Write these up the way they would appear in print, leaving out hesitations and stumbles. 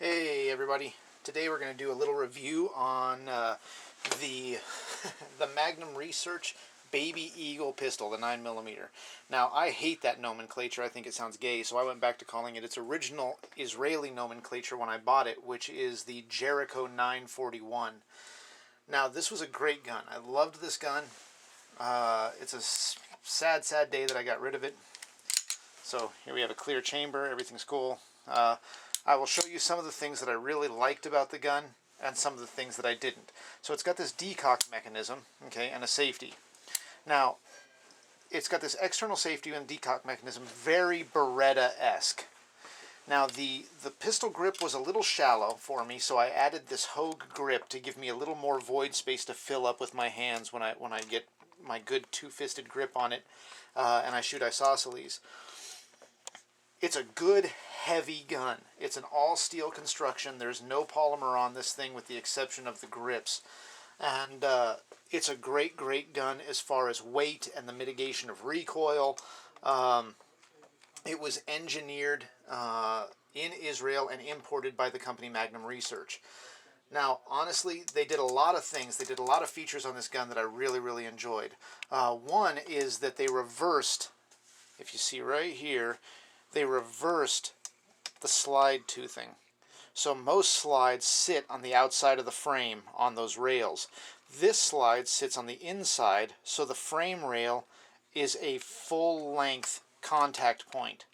Hey everybody, today we're going to do a little review on the the Magnum Research Baby Eagle pistol, the 9mm. Now I hate that nomenclature, I think it sounds gay, so I went back to calling it its original Israeli nomenclature when I bought it, which is the Jericho 941. Now this was a great gun, I loved this gun. It's a sad day that I got rid of it. So here we have a clear chamber, everything's cool. I will show you some of the things that I really liked about the gun and some of the things that I didn't. So it's got this decock mechanism, okay, and a safety. Now, it's got this external safety and decock mechanism, very Beretta-esque. Now, the pistol grip was a little shallow for me, so I added this Hogue grip to give me a little more void space to fill up with my hands when I get my good two-fisted grip on it and I shoot isosceles. It's a good, heavy gun. It's an all-steel construction. There's no polymer on this thing with the exception of the grips. And it's a great gun as far as weight and the mitigation of recoil. It was engineered in Israel and imported by the company Magnum Research. Now, honestly, they did a lot of things. They did a lot of features on this gun that I really enjoyed. One is that they reversed, if you see right here, they reversed the slide toothing. So most slides sit on the outside of the frame on those rails. This slide sits on the inside, so the frame rail is a full-length contact point.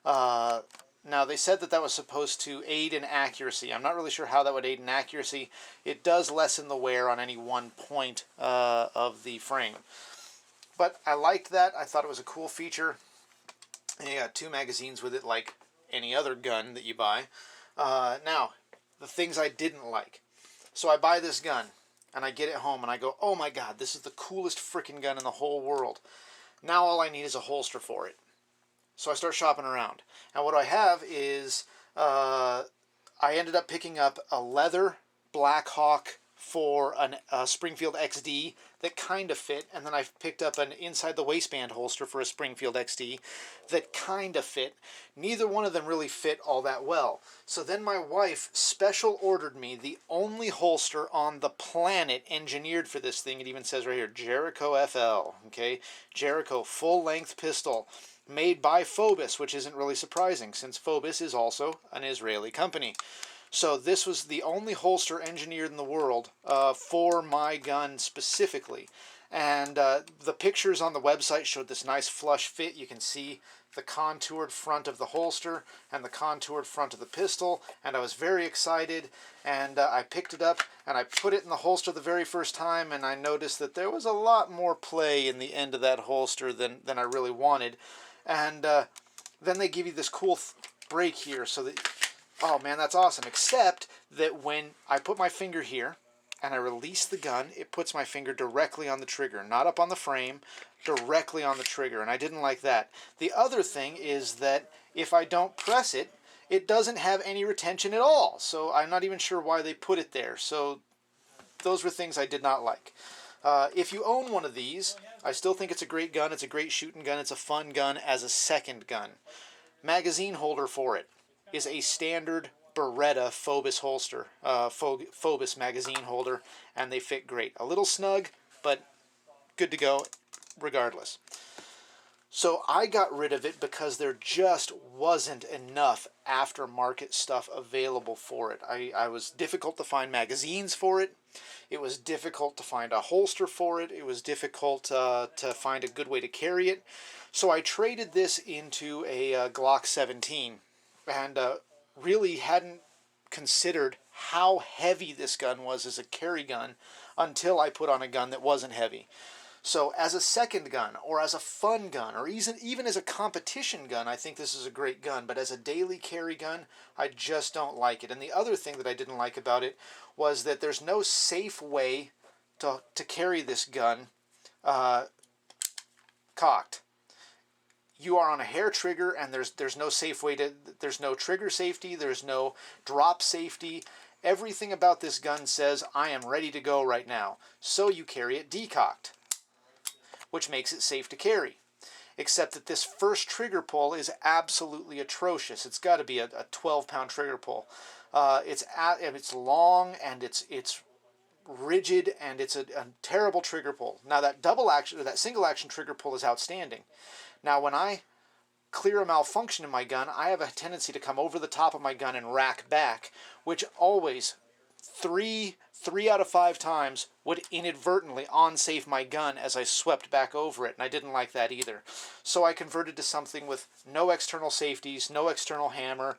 Now, they said that was supposed to aid in accuracy. I'm not really sure how that would aid in accuracy. It does lessen the wear on any one point of the frame. But I liked that. I thought it was a cool feature. And you got two magazines with it like any other gun that you buy. Now, the things I didn't like. So I buy this gun, and I get it home, and I go, oh my god, this is the coolest freaking gun in the whole world. Now all I need is a holster for it. So I start shopping around. And what I have is, I ended up picking up a leather Black Hawk for a Springfield XD that kind of fit, and then I picked up an inside the waistband holster for a Springfield XD that kind of fit. Neither one of them really fit all that well. So then my wife special ordered me the only holster on the planet engineered for this thing. It even says right here, Jericho FL, okay? Jericho full-length pistol made by Phobos, which isn't really surprising since Phobos is also an Israeli company. So this was the only holster engineered in the world for my gun specifically. And the pictures on the website showed this nice flush fit. You can see the contoured front of the holster and the contoured front of the pistol. And I was very excited. And I picked it up and I put it in the holster the very first time. And I noticed that there was a lot more play in the end of that holster than I really wanted. And then they give you this cool break here so that... Oh man, that's awesome, except that when I put my finger here and I release the gun, it puts my finger directly on the trigger, not up on the frame, directly on the trigger, and I didn't like that. The other thing is that if I don't press it, it doesn't have any retention at all, so I'm not even sure why they put it there. So those were things I did not like. If you own one of these, I still think it's a great gun, it's a great shooting gun, it's a fun gun as a second gun. Magazine holder for it is a standard Beretta Phobos holster, Phobos magazine holder, and they fit great. A little snug, but good to go regardless. So I got rid of it because there just wasn't enough aftermarket stuff available for it. I was difficult to find magazines for it. It was difficult to find a holster for it. It was difficult to find a good way to carry it. So I traded this into a Glock 17 and really hadn't considered how heavy this gun was as a carry gun until I put on a gun that wasn't heavy. So as a second gun, or as a fun gun, or even as a competition gun, I think this is a great gun. But as a daily carry gun, I just don't like it. And the other thing that I didn't like about it was that there's no safe way to carry this gun cocked. You are on a hair trigger, and there's no safe way to... There's no trigger safety. There's no drop safety. Everything about this gun says, I am ready to go right now. So you carry it decocked, which makes it safe to carry. Except that this first trigger pull is absolutely atrocious. It's got to be a 12-pound trigger pull. It's long and it's rigid, and it's a terrible trigger pull. Now that double action or that single action trigger pull is outstanding. Now when I clear a malfunction in my gun, I have a tendency to come over the top of my gun and rack back, which always three out of 5 times would inadvertently unsafe my gun as I swept back over it, and I didn't like that either. So I converted to something with no external safeties, no external hammer,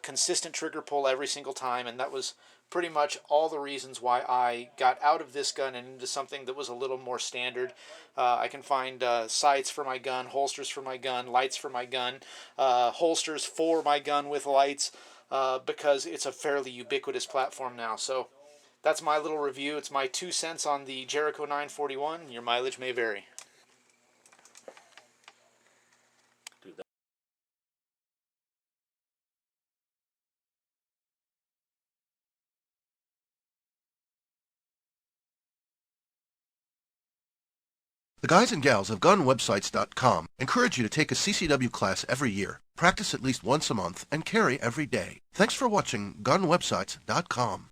consistent trigger pull every single time, and that was pretty much all the reasons why I got out of this gun and into something that was a little more standard. I can find sights for my gun, holsters for my gun, lights for my gun, holsters for my gun with lights, because it's a fairly ubiquitous platform now. So that's my little review. It's my 2 cents on the Jericho 941. Your mileage may vary. The guys and gals of GunWebsites.com encourage you to take a CCW class every year, practice at least once a month, and carry every day. Thanks for watching GunWebsites.com.